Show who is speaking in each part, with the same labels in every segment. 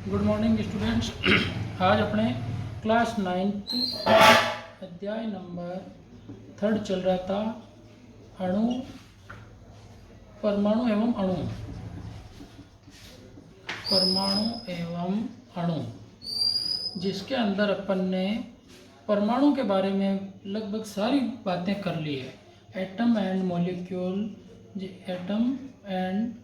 Speaker 1: Good morning students. आज अपने class 9th अध्याय नंबर 3 चल रहा था अणु, परमाणु एवं अणु। परमाणु एवं अणु, जिसके अंदर अपन ने परमाणु के बारे में लगभग सारी बातें कर ली है। Atom and molecule, atom and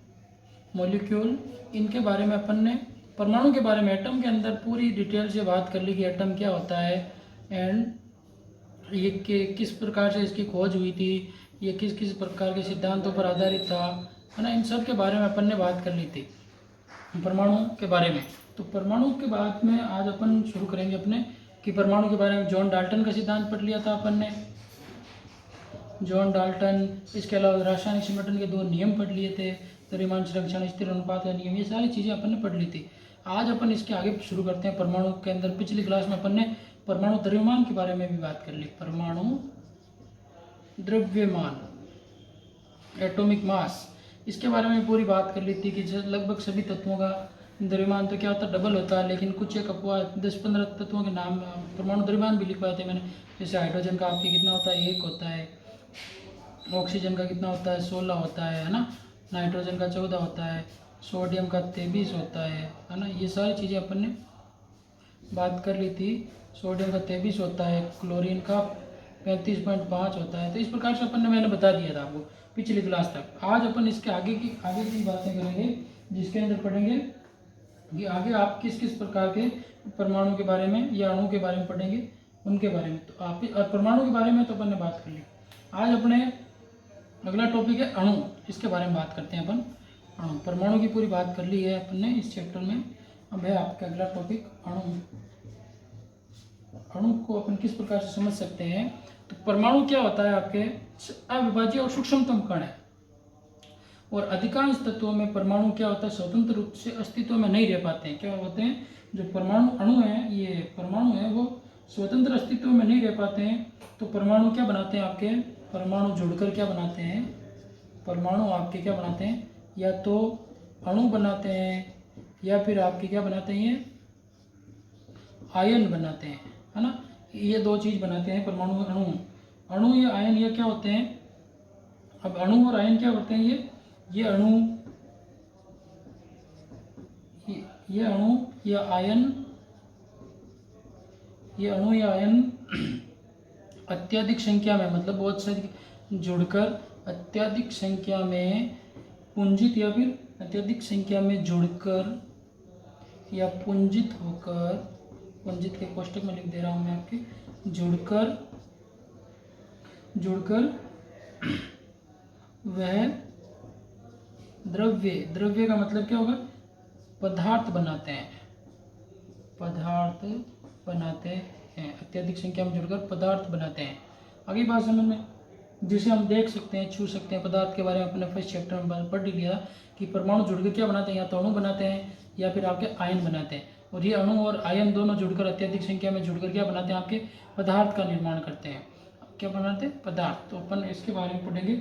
Speaker 1: molecule, इनके बारे में अपन ने परमाणु के बारे में एटम के अंदर पूरी डिटेल से बात कर ली कि एटम क्या होता है एंड ये किस प्रकार से इसकी खोज हुई थी, ये किस किस प्रकार के सिद्धांतों पर आधारित था, है ना। इन सब के बारे में अपन ने बात कर ली थी परमाणु के बारे में। तो परमाणु के बाद में आज अपन शुरू करेंगे अपने कि परमाणु के बारे में जॉन डाल्टन का सिद्धांत पढ़ लिया था अपन ने, जॉन डाल्टन। इसके अलावा रासायनिक संगठन के 2 नियम पढ़ लिए थे, द्रव्यमान संरक्षण, स्थिर अनुपात का नियम, ये सारी चीज़ें अपन ने पढ़ ली थी। आज अपन इसके आगे शुरू करते हैं परमाणु के अंदर। पिछली क्लास में अपन ने परमाणु द्रव्यमान के बारे में भी बात कर ली। परमाणु द्रव्यमान, एटॉमिक मास, इसके बारे में पूरी बात कर ली थी कि लगभग सभी तत्वों का द्रव्यमान तो क्या होता है, डबल होता है, लेकिन कुछ एक अपवाद 10-15 तत्वों के नाम परमाणु द्रव्यमान भी लिखवाए थे मैंने। जैसे हाइड्रोजन का आपके कितना होता है, 1 होता है। ऑक्सीजन का कितना होता है, 16 होता है ना। नाइट्रोजन का 14 होता है। सोडियम का 23 होता है ना। ये सारी चीज़ें अपन ने बात कर ली थी। सोडियम का 23 होता है, क्लोरीन का 35.5 होता है। तो इस प्रकार से अपन ने मैंने बता दिया था आपको पिछली क्लास तक। आज अपन इसके आगे की बातें करेंगे, जिसके अंदर पढ़ेंगे कि आगे आप किस किस प्रकार के परमाणु के बारे में या अणु के बारे में पढ़ेंगे, उनके बारे में। तो आप परमाणु के बारे में तो अपन ने बात कर ली। आज अपने अगला टॉपिक है अणु, इसके बारे में बात करते हैं अपन। अणु, परमाणु की पूरी बात कर ली है अपन ने इस चैप्टर में। अब है आपका अगला टॉपिक अणु। अणु को अपन किस प्रकार से समझ सकते हैं। तो परमाणु क्या होता है, आपके अविभाज्य और सूक्ष्मतम कण है। और अधिकांश तत्वों में परमाणु क्या होता है, स्वतंत्र रूप से अस्तित्व में नहीं रह पाते हैं। क्या होते हैं, जो परमाणु अणु है, ये परमाणु है, वो स्वतंत्र अस्तित्व में नहीं रह पाते हैं। तो परमाणु क्या बनाते हैं, आपके परमाणु जुड़कर क्या बनाते हैं, परमाणु आपके क्या बनाते हैं, या तो अणु बनाते हैं या फिर आपके क्या बनाते हैं, ये आयन बनाते हैं, है ना। ये 2 चीज़ बनाते हैं परमाणु, अणु। अणु या आयन, ये क्या होते हैं। अब अणु और आयन क्या होते हैं, ये अणु, ये अणु या आयन, ये अणु या आयन अत्यधिक संख्या में, मतलब बहुत से जुड़कर अत्यधिक संख्या में पुंजित, या फिर अत्यधिक संख्या में जुड़कर या पुंजित होकर, पुंजित के कोष्टक में लिख दे रहा हूं मैं आपके, जुड़कर वह द्रव्य का मतलब क्या होगा, पदार्थ बनाते हैं, पदार्थ बनाते हैं। अत्यधिक संख्या में जुड़कर पदार्थ बनाते हैं। आगे बात समझ में, जिसे हम देख सकते हैं, छू सकते हैं। पदार्थ के बारे में अपने फर्स्ट चैप्टर में पढ़ लिया कि परमाणु जुड़कर क्या बनाते हैं, या तो अणु बनाते हैं या फिर आपके आयन बनाते हैं। और ये अणु और आयन दोनों जुड़कर अत्यधिक संख्या में जुड़कर क्या बनाते हैं, आपके पदार्थ का निर्माण करते हैं। क्या बनाते हैं, पदार्थ। तो अपन इसके बारे में पढ़ेंगे,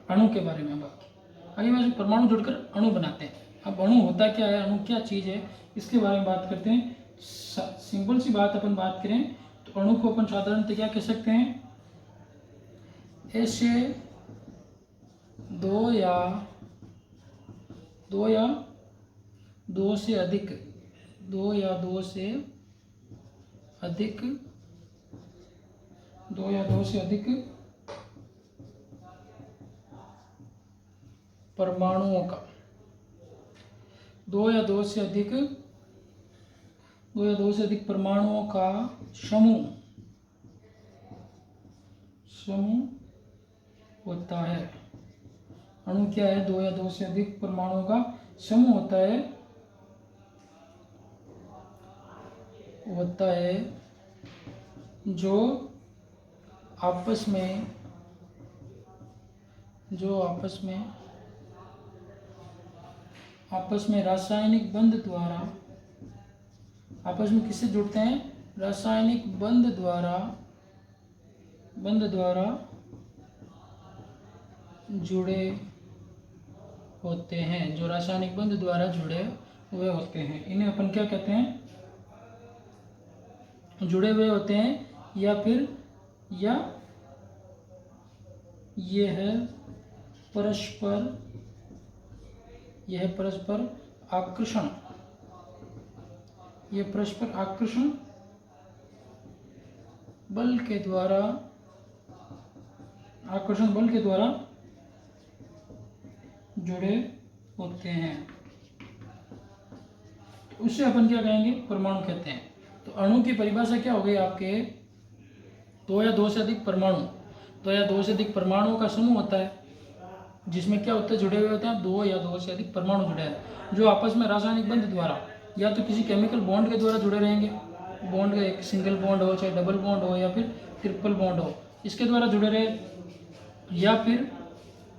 Speaker 1: अणु के बारे में। आगे बात, परमाणु जुड़कर अणु बनाते हैं। अब अणु होता क्या है, अणु क्या चीज़ है, इसके बारे में बात करते हैं। सिंपल सी बात अपन बात करें तो अणु को अपन साधारणतः क्या कह सकते हैं, ऐसे दो या दो से अधिक परमाणुओं का, 2 या 2 से अधिक परमाणुओं का समूह होता है। अणु क्या है, 2 या 2 से अधिक परमाणुओं का समूह होता है जो आपस में रासायनिक बंध द्वारा, आपस में किससे जुड़ते हैं, रासायनिक बंध द्वारा जुड़े होते हैं, जो रासायनिक बंध द्वारा जुड़े हुए होते हैं। इन्हें अपन क्या कहते हैं? जुड़े हुए होते हैं, या फिर ये है परस्पर आकर्षण। ये परस्पर आकर्षण बल के द्वारा जुड़े होते हैं। तो उससे अपन क्या कहेंगे? परमाणु कहते हैं। तो अणु की परिभाषा क्या हो गई आपके? दो या दो से अधिक परमाणु। दो या दो से अधिक परमाणुओं का समूह होता है, जिसमें क्या होता है? जुड़े हुए होते हैं दो या दो से अधिक परमाणु जुड़े हैं, जो आपस में रासायनिक बंध द्वारा या तो किसी केमिकल बॉन्ड के द्वारा जुड़े रहेंगे। बॉन्ड का एक सिंगल बॉन्ड हो, चाहे डबल बॉन्ड हो, या फिर ट्रिपल बॉन्ड हो, इसके द्वारा जुड़े रहे, या फिर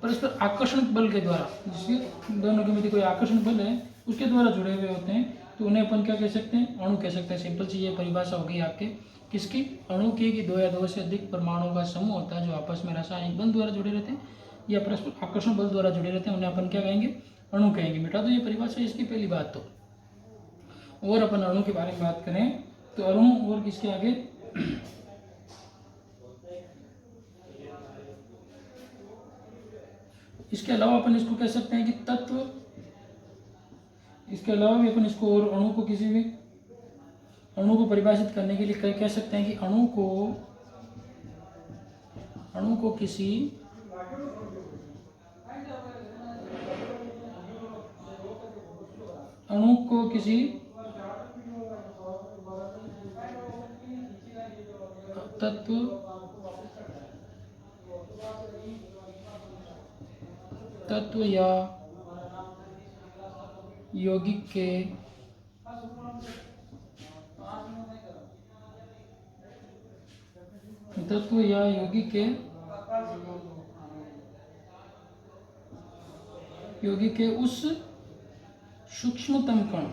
Speaker 1: परस्पर आकर्षण बल के द्वारा, जिसके दोनों के मध्य कोई आकर्षण बल है, उसके द्वारा जुड़े हुए होते हैं। तो उन्हें अपन क्या कह सकते हैं? अणु कह सकते हैं। सिंपल सी ये परिभाषा होगी आपके किसकी? अणु की, कि दो या दो से अधिक परमाणुओं का समूह होता है जो आपस में रासायनिक बंध द्वारा जुड़े रहते हैं या परस्पर आकर्षण बल द्वारा जुड़े रहते हैं, उन्हें अपन क्या कहेंगे? अणु कहेंगे। मिटा दो ये परिभाषा, इसकी पहली बात। तो और अपन अणु के बारे में बात करें तो अणु और किसके आगे? इसके अलावा अपन इसको कह सकते हैं कि तत्व। इसके अलावा भी अपन इसको और अणु को किसी भी अणु को परिभाषित करने के लिए कह सकते हैं कि अणु को किसी तत्व या यौगिक के उस सूक्ष्मतम कण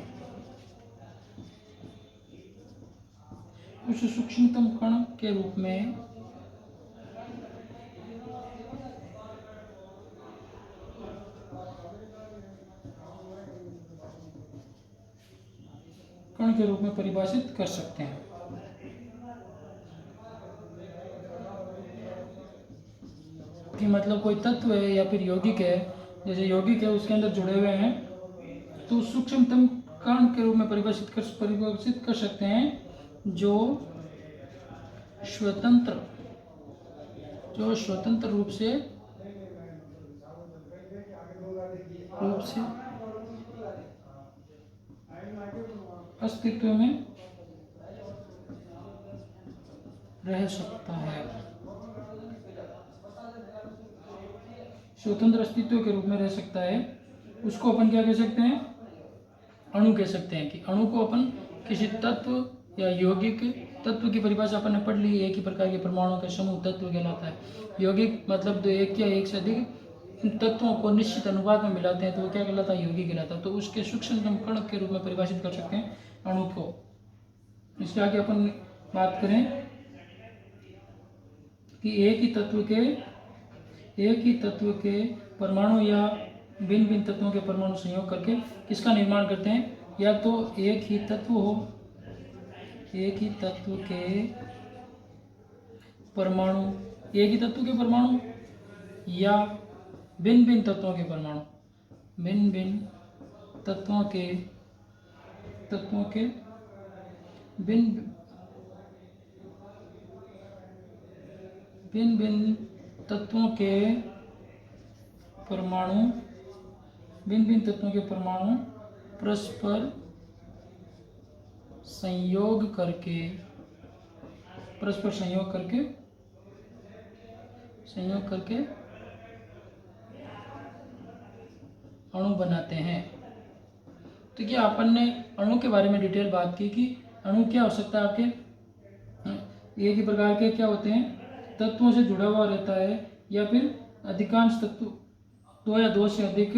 Speaker 1: के रूप में परिभाषित कर सकते हैं। कि मतलब कोई तत्व है या फिर यौगिक है, जैसे यौगिक है उसके अंदर जुड़े हुए हैं, तो सूक्ष्मतम कण के रूप में परिभाषित कर सकते हैं, जो स्वतंत्र रूप से अस्तित्व में रह सकता है। स्वतंत्र अस्तित्व के रूप में रह सकता है, उसको अपन क्या कह सकते हैं? अणु कह सकते हैं। कि अणु को अपन किसी तत्व या यौगिक, तत्व की परिभाषा अपन ने पढ़ ली, एक ही प्रकार के परमाणुओं का समूह तत्व कहलाता है। यौगिक मतलब दो, एक या एक से अधिक तत्वों को निश्चित अनुपात में मिलाते हैं तो वो क्या कहलाता है? यौगिक कहलाता है। तो उसके सूक्ष्मतम कण के रूप में परिभाषित कर सकते हैं अणु को। इसके आगे अपन बात करें कि एक ही तत्व के परमाणु या भिन्न भिन्न तत्वों के परमाणु संयोग करके किसका निर्माण करते हैं? या तो एक ही तत्व के परमाणु या भिन्न भिन्न तत्वों के परमाणु, भिन्न भिन्न तत्वों के परमाणु परस्पर संयोग करके अणु बनाते हैं। तो क्या अपन ने अणु के बारे में डिटेल बात की कि अणु क्या हो सकता है आपके? एक ही प्रकार के क्या होते हैं? तत्वों से जुड़ा हुआ रहता है, या फिर अधिकांश तत्व दो या दो से अधिक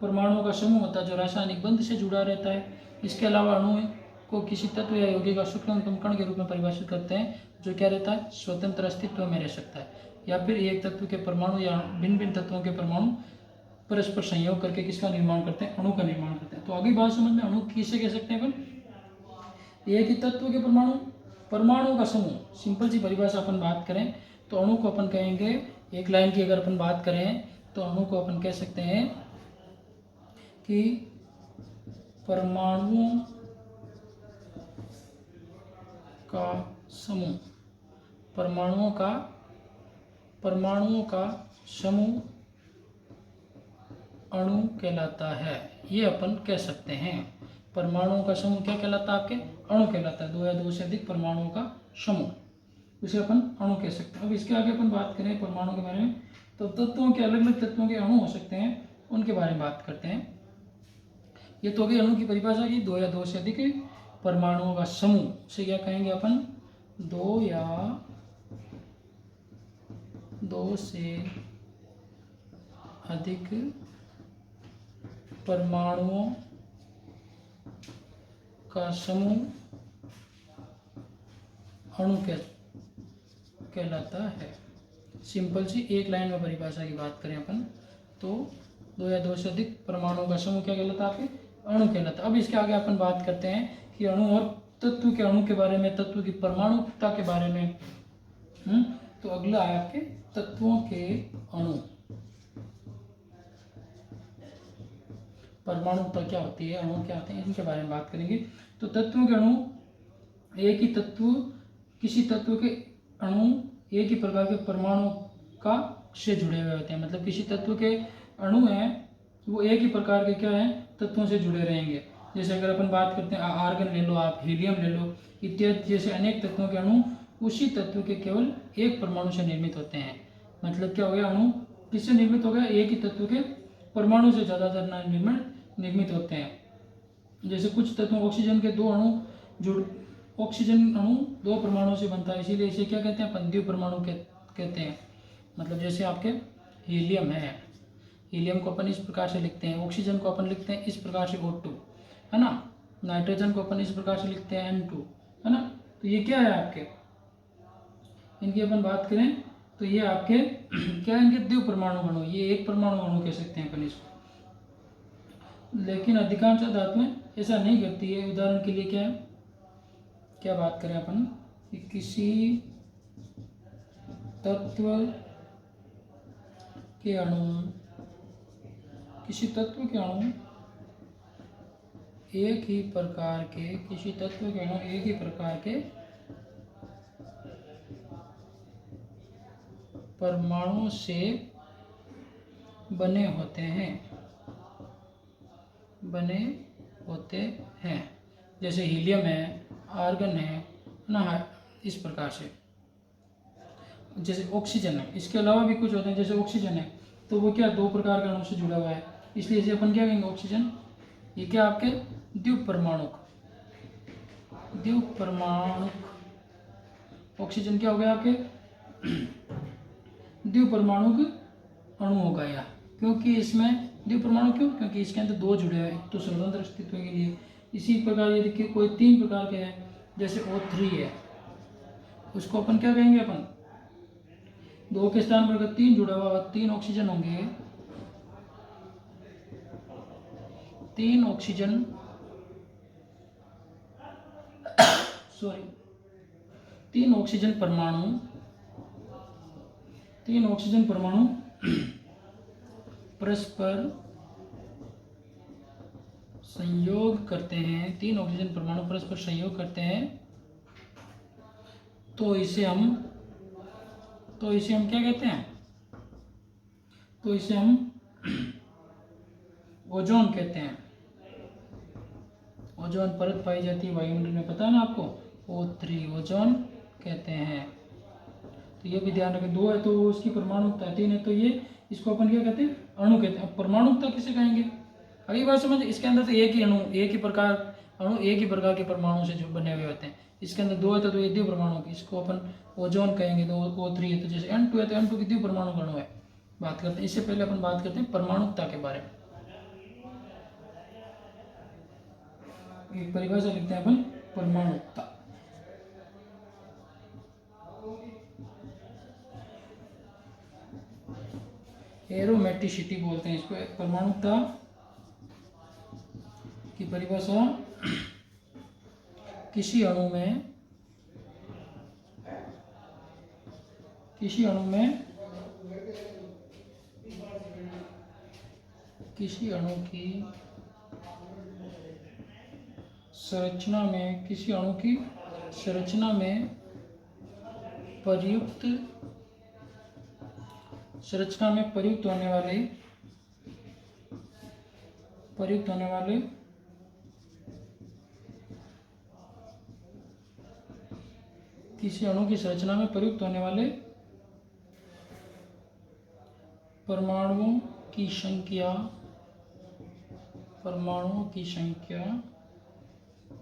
Speaker 1: परमाणुओं का समूह होता है जो रासायनिक बंध से जुड़ा रहता है। इसके अलावा अणु को किसी तत्व या यौगिक का सूक्ष्मतम कण के रूप में परिभाषित करते हैं, जो क्या रहता है? स्वतंत्र अस्तित्व में रह सकता है। या फिर एक तत्व के परमाणु या भिन्न भिन्न तत्वों के परमाणु परस्पर संयोग करके किसका निर्माण करते हैं, अणु का निर्माण करते हैं। तो आगे बात समझ में, अणु किसे कह सकते हैं अपन, एक ही तत्व के परमाणु, परमाणुओं का समूह। सिंपल सी परिभाषा अपन बात करें तो अणु को अपन कहेंगे, एक लाइन की अगर अपन बात करें तो अणु को अपन कह सकते हैं कि परमाणुओं का समूह, परमाणुओं का समूह अणु कहलाता है। ये अपन कह सकते हैं, परमाणुओं का समूह क्या कहलाता है आपके, अणु कहलाता है। दो या दो से अधिक परमाणुओं का समूह, उसे अपन अणु कह सकते हैं। अब इसके आगे अपन बात करें परमाणु के बारे में, तो तत्वों के, अलग अलग तत्वों के अणु हो सकते हैं, उनके बारे में बात करते हैं। ये तो अभी अणु की परिभाषा की, दो या दो से अधिक परमाणुओं का समूह, से क्या कहेंगे अपन, दो या दो से अधिक परमाणुओं का समूह अणु कहलाता है। सिंपल सी एक लाइन में परिभाषा की बात करें अपन तो दो या दो से अधिक परमाणुओं का समूह क्या कहलाता है आपके, अणु कहलाता है। अब इसके आगे अपन बात करते हैं कि अणु और तत्व के अणु के बारे में, तत्व की परमाणुता के बारे में। तो अगला है आपके तत्वों के अणु। परमाणुता क्या होती है, अणु क्या होते हैं, इनके बारे में बात करेंगे। तो तत्वों के अणु, एक ही तत्व, किसी तत्व के अणु एक ही प्रकार के परमाणु का से जुड़े हुए होते हैं। मतलब किसी तत्व के अणु हैं वो एक ही प्रकार के क्या हैं, तत्वों से जुड़े रहेंगे। जैसे अगर अपन बात करते हैं आर्गन ले लो आप, हीलियम ले लो इत्यादि, जैसे अनेक तत्वों के अणु उसी तत्व के केवल एक परमाणु से निर्मित होते हैं। मतलब क्या हो गया, अणु किससे निर्मित हो गया, एक ही तत्व के परमाणु से ज़्यादातर निर्मित होते हैं। जैसे कुछ तत्वों, ऑक्सीजन के दो अणु जुड़, ऑक्सीजन अणु दो परमाणु से बनता है, इसीलिए इसे क्या कहते हैं, अपन द्विपरमाणु कहते हैं। मतलब जैसे आपके हीलियम है, हीलियम को अपन इस प्रकार से लिखते हैं, ऑक्सीजन को अपन लिखते हैं इस प्रकार से O2, है ना। नाइट्रोजन को अपन इस प्रकार से लिखते हैं N2, है ना। तो ये क्या है आपके, इनकी अपन बात करें तो ये आपके क्या है, इनके द्विपरमाणु अणु, ये एक परमाणु अणु कह सकते हैं अपन इसको। लेकिन अधिकांश धातुएं ऐसा नहीं करती है। उदाहरण के लिए क्या है, क्या बात करें अपन कि किसी तत्व के अणु, किसी तत्व के अणु एक ही प्रकार के, किसी तत्व के अणु एक ही प्रकार के परमाणु से बने होते हैं, जैसे हीलियम है, आर्गन है ना, इस प्रकार से। जैसे ऑक्सीजन है, इसके अलावा भी कुछ होते हैं, जैसे ऑक्सीजन है तो वो क्या दो प्रकार के अणु से जुड़ा हुआ है, इसलिए इसे अपन क्या कहेंगे, ऑक्सीजन। ये क्या आपके द्विपरमाणुक ऑक्सीजन क्या हो गया आपके द्विपरमाणुक अणु हो गया। क्योंकि इसमें द्विपरमाणु क्यों, क्योंकि इसके अंदर दो जुड़े हैं, तो स्वतंत्र अस्तित्व के लिए। इसी प्रकार ये देखिए कोई तीन प्रकार के हैं, जैसे O3 है, उसको अपन क्या कहेंगे, अपन दो के स्थान पर अगर तीन जुड़ा हुआ, तीन ऑक्सीजन होंगे, तीन ऑक्सीजन परमाणु परस्पर संयोग करते हैं, तीन ऑक्सीजन परमाणु परस्पर संयोग करते हैं, तो इसे हम क्या कहते हैं, तो इसे हम ओजोन कहते हैं। ओजोन परत पाई जाती है वायुमंडल में, पता है ना आपको, O3 ओजोन कहते हैं। तो ये भी ध्यान रखें, दो है तो उसकी परमाणुकता, तीन है तो ये, इसको अपन क्या कहते हैं, अणु कहते हैं। अब परमाणुकता किसे कहेंगे, अगली बात समझ, इसके अंदर तो एक ही अणु, एक ही प्रकार अणु एक ही प्रकार के परमाणु से जो बने हुए होते हैं। इसके अंदर दो है तो ये द्विपरमाणु, इसको अपन ओजोन कहेंगे। तो O3 है तो जैसे N2 है तो N2 की द्विपरमाणु अणु है। बात करते हैं, इससे पहले अपन बात करते हैं परमाणुकता के बारे में। एक परिभाषा लिखते हैं अपन, परमाणुकता। एरोमेटिसिटी बोलते हैं इसको। परमाणुकता की परिभाषा किसी अणु में किसी अणु की संरचना में प्रयुक्त होने वाले किसी अणु की संरचना में प्रयुक्त होने वाले परमाणुओं की संख्या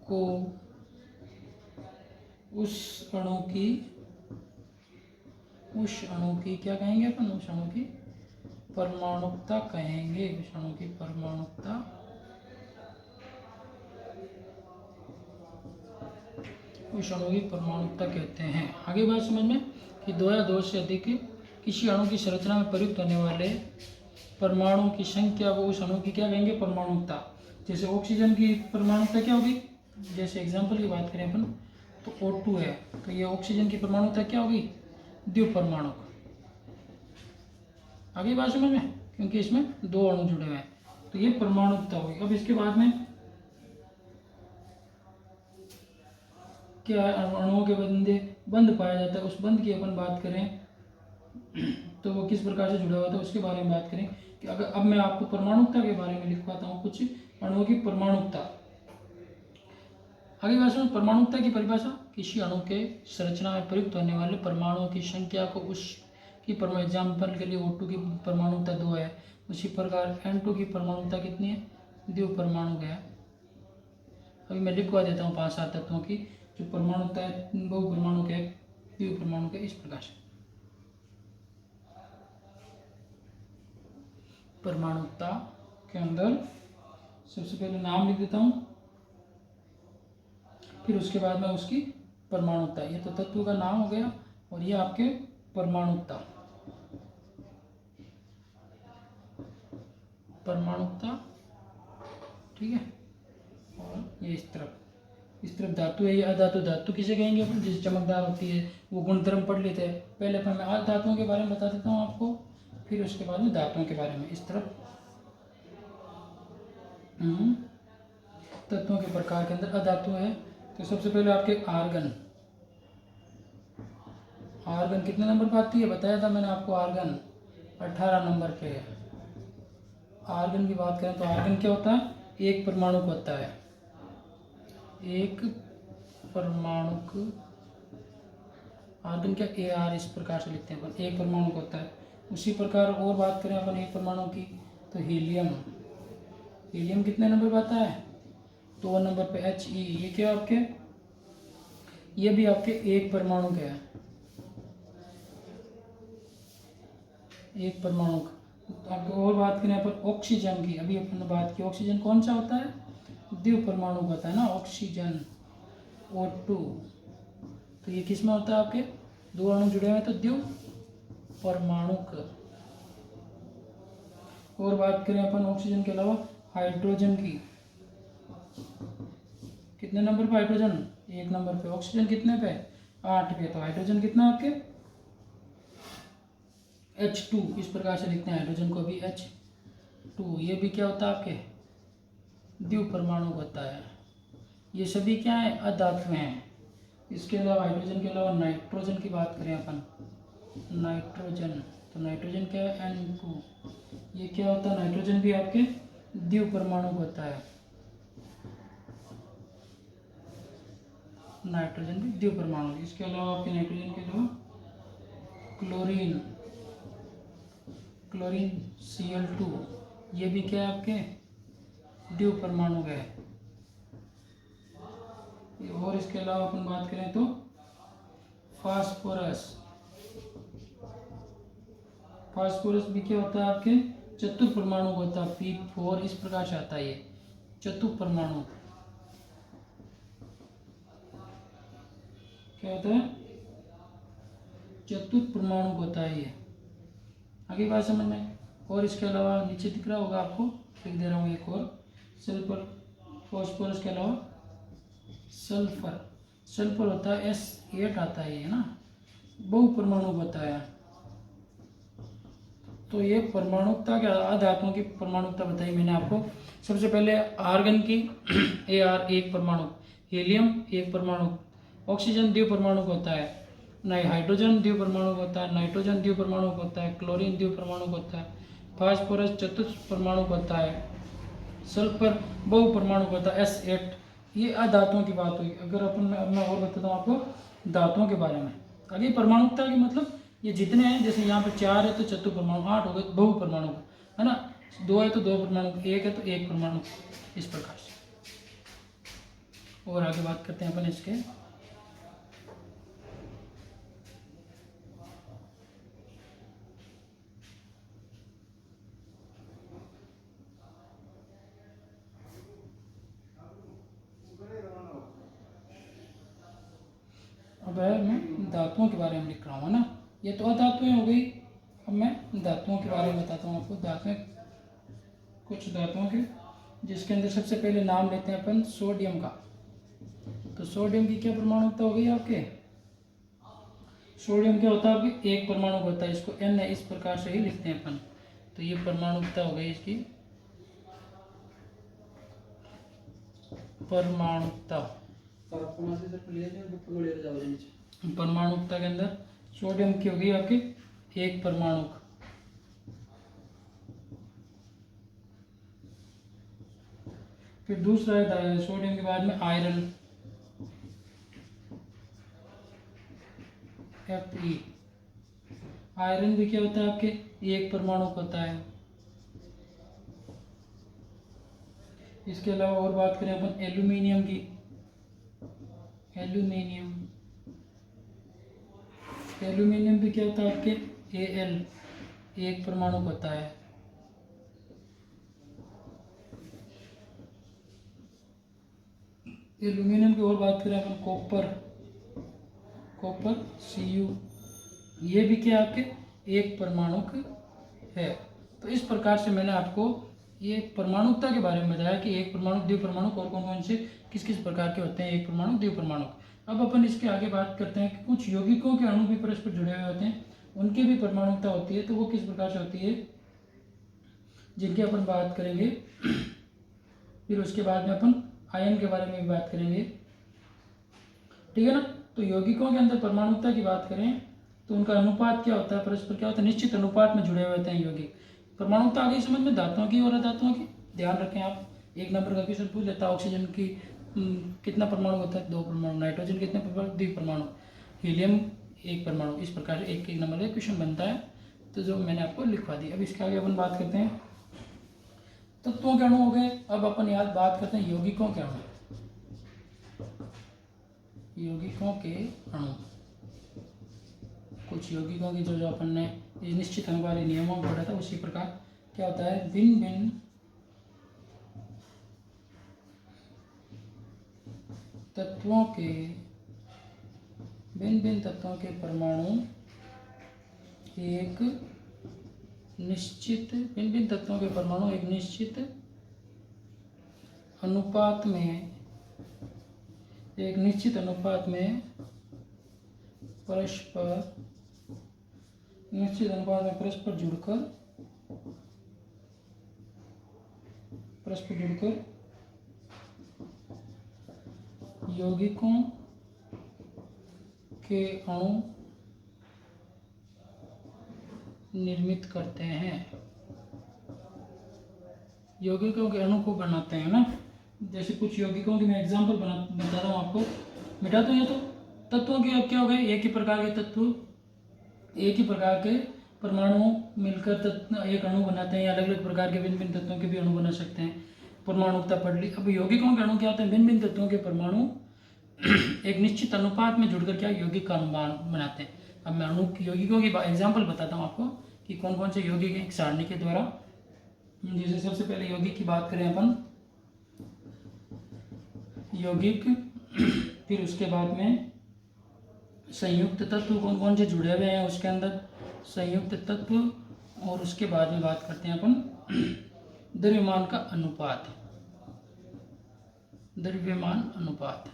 Speaker 1: को उस अणु की क्या कहेंगे अपन? उस अणु की परमाणुकता कहेंगे। उस अणु की परमाणुकता कहते हैं। आगे बात समझ में कि दो या दो से अधिक किसी अणु की संरचना में प्रयुक्त होने वाले परमाणुओं की संख्या को उस अणु की क्या कहेंगे? परमाणुकता। जैसे ऑक्सीजन की परमाणुकता क्या होगी? जैसे एग्जाम्पल की बात करें अपन तो O2 है, तो ये ऑक्सीजन की परमाणुकता क्या होगी? द्विपरमाणुक। आगे बात समझ में, क्योंकि इसमें दो अणु जुड़े हुए हैं, तो ये परमाणुकता होगी। अब इसके बाद में क्या अणुओं के बंध पाया जाता है, उस बंध की अपन बात करें तो वो किस प्रकार से जुड़ा हुआ था उसके बारे में बात करें। कि अगर अब मैं आपको परमाणुकता के बारे में लिखवाता हूँ कुछ अणुओं की परमाणुकता। आगे बात सुनो, परमाणुकता की परिभाषा किसी अणु के संरचना में प्रयुक्त होने वाले परमाणुओं की संख्या को उसकी एग्जाम्पल के लिए O2 की परमाणुकता 2 है, उसी प्रकार N2 की परमाणुकता कितनी है? द्विपरमाणुक है। अभी मैं लिखवा देता हूँ 5-7 तत्वों की जो परमाणुकता है, बहुपरमाणुक है, द्विपरमाणुक है, इस प्रकार से। परमाणुकता के अंदर सबसे पहले नाम लिख देता हूं, फिर उसके बाद में उसकी परमाणुकता। ये तो तत्व का नाम हो गया और ये आपके परमाणुकता। ठीक है। और ये इस तरफ धातु है, ये अधातु। धातु किसे कहेंगे अपन? जिस चमकदार होती है, वो गुणधर्म पढ़ लेते हैं। पहले अपन मैं अधातुओं के बारे में बता देता हूँ आपको, फिर उसके बाद में धातुओं के बारे में। इस तरफ तत्वों के प्रकार के अंदर अधातु है, तो सबसे पहले आपके आर्गन कितने नंबर पर आती है? बताया था मैंने आपको, आर्गन 18 नंबर पे है। आर्गन की बात करें तो आर्गन क्या होता है? एक परमाणुक होता है। एक परमाणुक आर्गन क्या? AR इस प्रकार से लिखते हैं अपन, एक परमाणुक होता है। उसी प्रकार और बात करें अपन एक परमाणु की तो हीलियम कितने नंबर पर आता है? 2 नंबर पे He। ये क्या आपके? ये भी आपके एक परमाणु का है, एक परमाणु। अब और बात करें अपन ऑक्सीजन की, अभी अपन ने बात की ऑक्सीजन कौन सा होता है? द्विपरमाणु होता है ना ऑक्सीजन, O2। तो ये किस में होता है? आपके दो अणु जुड़े हुए हैं तो द्विपरमाणुक। और बात करें अपन ऑक्सीजन के अलावा हाइड्रोजन की, कितने नंबर पे हाइड्रोजन? 1 नंबर पे। ऑक्सीजन कितने पे? 8 पे। तो हाइड्रोजन कितना आपके? H2 इस प्रकार से लिखते हैं हाइड्रोजन को भी, H2। ये भी क्या होता है आपके? द्विपरमाणु होता है। ये सभी क्या है? अधातु हैं। इसके अलावा हाइड्रोजन के अलावा नाइट्रोजन की बात करें अपन, नाइट्रोजन, तो नाइट्रोजन क्या है? N2। ये क्या होता है? नाइट्रोजन भी आपके द्विपरमाणु होता है। नाइट्रोजन भी द्विपरमाणु। इसके अलावा आपके नाइट्रोजन के अलावा क्लोरीन Cl2, ये भी क्या है आपके? द्विपरमाणु है। और इसके अलावा अपन बात करें तो फास्फोरस भी क्या होता है आपके? चतुर्परमाणु होता है, P4 इस प्रकार से आता है। ये चतुर्परमाणु क्या होता है? चतुर्परमाणु होता है ये। आगे बात समझ में, और इसके अलावा नीचे दिख रहा होगा आपको, लिख दे रहा हूँ एक और, सल्फर फॉस्फोरस के अलावा सल्फर, सल्फर होता है S8 आता है ये ना, बहु परमाणु होता है। तो ये परमाणुकता के धातुओं की परमाणुकता बताई मैंने आपको। सबसे पहले आर्गन की Ar एक परमाणु, हीलियम एक परमाणु, ऑक्सीजन द्विपरमाणु होता है, हाइड्रोजन द्विपरमाणु होता है, नाइट्रोजन द्विपरमाणु होता है, क्लोरीन द्विपरमाणु होता है, फास्फोरस चतुष्परमाणु होता है, सल्फर बहुपरमाणु होता है S8। ये अधातुओं की बात हुई। अगर अपन अब मैं और बताता हूँ आपको धातुओं के बारे में। आगे परमाणुकता की मतलब ये जितने हैं, जैसे यहाँ पे 4 है तो चतुर्परमाणु, 8 हो गए बहुपरमाणु है ना, 2 है तो 2 परमाणु, 1 है तो 1 परमाणु, इस प्रकार से। और आगे बात करते हैं अपन इसके। अब है मैं धातुओं के बारे में लिख रहा हूँ ना, ये तो अधातुएं हो गई। अब मैं धातुओं के बारे में बताता हूँ आपको। धातुएं, कुछ धातुओं के, जिसके अंदर सबसे पहले नाम लेते हैं अपन सोडियम का। तो सोडियम की क्या परमाणुकता हो गई आपके? सोडियम क्या होता है आपके? एक परमाणु होता है, इसको N है, इस प्रकार से ही लिखते हैं अपन। तो ये परमाणुकता हो गई इसकी, परमाणुकता। परमाणुकता के अंदर सोडियम की होगी आपकी एक परमाणु। फिर दूसरा है सोडियम के बाद में आयरन, Fe। आयरन भी क्या होता है आपके? एक परमाणु होता है। इसके अलावा और बात करें अपन एल्यूमिनियम की, एल्यूमिनियम, एल्यूमिनियम भी क्या होता है आपके? Al, एक परमाणु होता है। एल्यूमिनियम की और बात करें अपन कॉपर, कॉपर Cu, ये भी क्या आपके? एक परमाणु है। तो इस प्रकार से मैंने आपको ये परमाणुकता के बारे में बताया कि एक परमाणु, द्विपरमाणु और कौन कौन से किस किस प्रकार के होते हैं, एक परमाणु, द्विपरमाणु। अब अपन इसके आगे बात करते हैं कि कुछ यौगिकों के अणु भी परस्पर जुड़े हुए होते हैं, उनकी भी परमाणुकता होती है। तो वो किस प्रकार से होती है, जिनकी अपन बात करेंगे। फिर उसके बाद में अपन आयन के बारे में भी बात करेंगे, ठीक है ना। तो यौगिकों के अंदर परमाणुकता की बात करें तो उनका अनुपात क्या होता है, परस्पर क्या होता है, निश्चित अनुपात में जुड़े हुए होते हैं यौगिक। परमाणुकता आ गई समझ में धातुओं की और अधातुओं की। ध्यान रखें आप, एक नंबर का क्वेश्चन पूछ लेता है, ऑक्सीजन की कितना परमाणु होता है? 2 परमाणु। नाइट्रोजन कितने द्विपरमाणु? हीलियम एक परमाणु। इस प्रकार से एक एक नंबर का क्वेश्चन बनता है, तो जो मैंने आपको लिखवा दी। अब इसके आगे अपन बात करते हैं तत्वों के अणु हो गए। अब अपन याद बात करते हैं यौगिकों के अणु। यौगिकों के अणु, कुछ यौगिकों की जो अपन ने निश्चित अनुपात नियमों में पढ़ा था, उसी प्रकार क्या होता है, भिन्न भिन्न तत्वों के, भिन्न भिन्न तत्वों के परमाणु एक निश्चित, भिन्न भिन्न तत्वों के परमाणु एक निश्चित अनुपात में, एक निश्चित अनुपात में परस्पर, निश्चित अनुपात में परस्पर जुड़कर यौगिकों के अणु निर्मित करते हैं, यौगिकों के अणु को बनाते हैं ना। जैसे कुछ यौगिकों की मैं एग्जांपल बताता हूँ आपको, मिटा दूँ। ये तो तत्वों के अब क्या हो गए, एक ही प्रकार के तत्व, एक ही प्रकार के परमाणु मिलकर एक अणु बनाते हैं, या अलग अलग प्रकार के भिन्न भिन्न तत्वों के भी अणु बना सकते हैं। परमाणुकता पढ़ ली। अब यौगिकों के अणु क्या होते हैं, भिन्न भिन्न तत्वों के परमाणु एक निश्चित अनुपात में जुड़कर क्या यौगिक का अणु बनाते हैं। अब मैं अणु यौगिकों की एग्जाम्पल बताता हूँ आपको कि कौन कौन से यौगिक एक सारणी के द्वारा। जैसे सबसे पहले यौगिक की बात करें अपन, यौगिक, फिर उसके बाद में संयुक्त तत्व कौन कौन से जुड़े हुए हैं उसके अंदर, संयुक्त तत्व, और उसके बाद में बात करते हैं अपन द्रव्यमान का अनुपात। द्रव्यमान अनुपात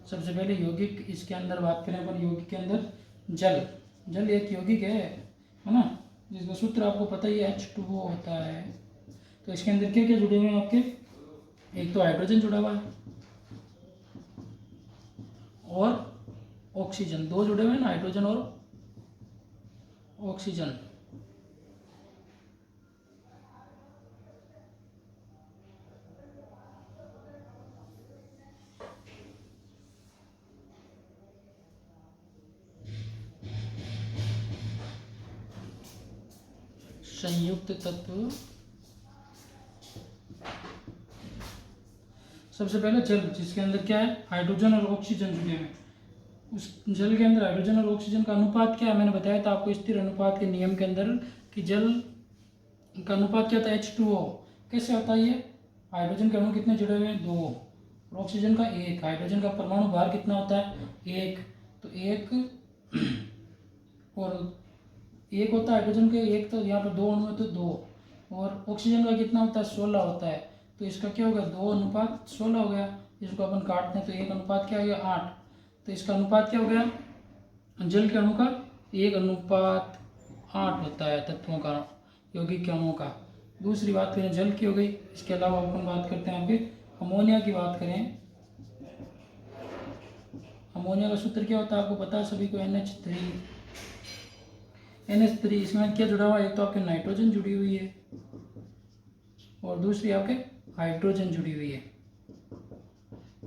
Speaker 1: सबसे पहले यौगिक, इसके अंदर बात करें अपन यौगिक के अंदर जल एक यौगिक है ना, जिसका सूत्र आपको पता ही है H2O होता है। तो इसके अंदर क्या क्या जुड़े हुए हैं आपके, एक तो हाइड्रोजन जुड़ा हुआ है और ऑक्सीजन, दो जुड़े हुए हैं ना, हाइड्रोजन और ऑक्सीजन। संयुक्त तत्व सबसे पहले जल, जिसके अंदर क्या है, हाइड्रोजन और ऑक्सीजन जुड़े हैं। उस जल के अंदर हाइड्रोजन और ऑक्सीजन का अनुपात क्या है, मैंने बताया था आपको स्थिर अनुपात के नियम के अंदर कि जल का अनुपात क्या होता है, H2O। कैसे होता है ये, हाइड्रोजन के अणु कितने जुड़े हुए हैं, 2, और ऑक्सीजन का 1। हाइड्रोजन का परमाणु भार कितना होता है, 1, तो 1 और 1 होता है हाइड्रोजन के 1, तो यहाँ पर 2 अणु है तो 2, और ऑक्सीजन का कितना होता है, 16 होता है। तो इसका क्या होगा, 2:16 हो गया। इसको अपन काटते हैं तो 1 अनुपात क्या हो गया, 8। तो इसका अनुपात क्या हो गया, जल के अणु का 1:8 होता है तत्वों का, यौगिक के अणुओं का। दूसरी बात करें जल की हो गई। इसके अलावा अपन बात करते हैं आपके अमोनिया की बात करें। अमोनिया का सूत्र क्या होता है आपको पता है सभी को, NH3। इसमें क्या जुड़ा हुआ है, एक तो आपके नाइट्रोजन जुड़ी हुई है और दूसरी आपके हाइड्रोजन जुड़ी हुई है।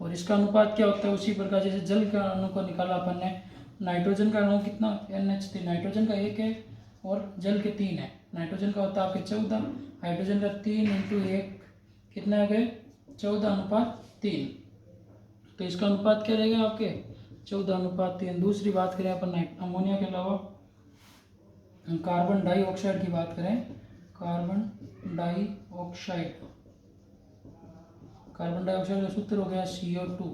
Speaker 1: और इसका अनुपात क्या होता है, उसी प्रकार जैसे जल का अणु को निकाला अपन ने, नाइट्रोजन का अणु कितना, NH3, नाइट्रोजन का 1 है और जल के 3 है। नाइट्रोजन का होता है आपके 14, हाइड्रोजन का 3 × 1 कितना हो गए, 14:3। तो इसका अनुपात क्या रहेगा आपके, 14:3। दूसरी बात करें अपन अमोनिया के अलावा कार्बन डाइऑक्साइड की बात करें, कार्बन डाइऑक्साइड का सूत्र हो गया CO2।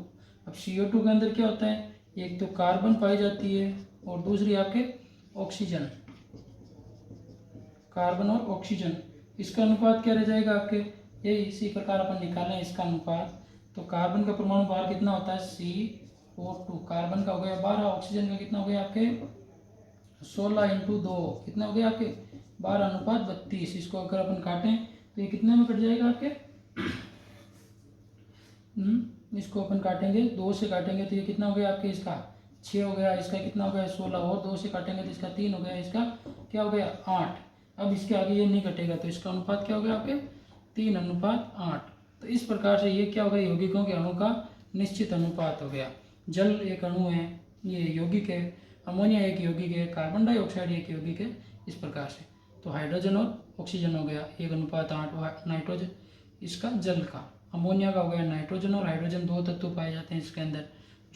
Speaker 1: अब CO2 के अंदर क्या होता है, एक तो कार्बन पाई जाती है और दूसरी आपके ऑक्सीजन, कार्बन और ऑक्सीजन। इसका अनुपात क्या रह जाएगा आपके, ये इसी प्रकार अपन निकालें इसका अनुपात। तो कार्बन का परमाणु भार कितना होता है, CO2, कार्बन का हो गया 12, ऑक्सीजन का कितना हो गया आपके 16 × 2 कितना हो गया आपके 12:32। इसको अगर अपन काटें तो ये कितने में कट जाएगा आपके, इसको अपन काटेंगे 2 से काटेंगे तो ये कितना हो गया आपके, इसका 6 हो गया, इसका कितना हो गया 16, और 2 से काटेंगे तो इसका 3 हो गया, इसका क्या हो गया 8। अब इसके आगे ये नहीं कटेगा तो इसका अनुपात क्या हो गया आपके 3:8। तो इस प्रकार से ये क्या हो गया, यौगिकों के अणु का निश्चित अनुपात हो गया। जल एक अणु है, ये यौगिक है, अमोनिया एक यौगिक है, कार्बन डाइऑक्साइड एक यौगिक है, इस प्रकार से। तो हाइड्रोजन और ऑक्सीजन हो गया 1:8, नाइट्रोजन इसका जल का, अमोनिया का हो गया नाइट्रोजन और हाइड्रोजन 2 तत्व पाए जाते हैं इसके अंदर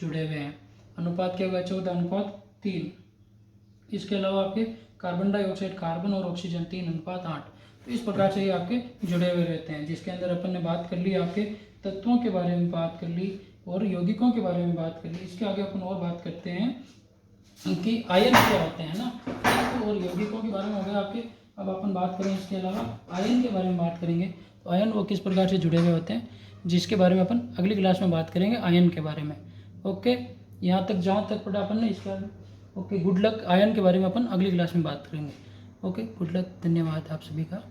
Speaker 1: जुड़े हुए हैं। अनुपात क्या होगा 14:3। इसके अलावा आपके कार्बन डाइऑक्साइड, कार्बन और ऑक्सीजन 3:8। तो इस प्रकार से ये आपके जुड़े हुए रहते हैं, जिसके अंदर अपन ने बात कर ली आपके तत्वों के बारे में बात कर ली और यौगिकों के बारे में बात कर ली। इसके आगे अपन और बात करते हैं कि आयन क्या होते हैं ना, तो और यौगिकों के बारे में हो गया आपके। अब अपन बात करें इसके अलावा आयन के बारे में बात करेंगे, तो आयन वो किस प्रकार से जुड़े हुए होते हैं, जिसके बारे में अपन अगली क्लास में बात करेंगे आयन के बारे में। ओके, यहाँ तक जहाँ तक पढ़ा अपन ने इसका। Okay, good luck. आयन के बारे में अपन अगली क्लास में बात करेंगे। ओके, गुड लक, धन्यवाद आप सभी का।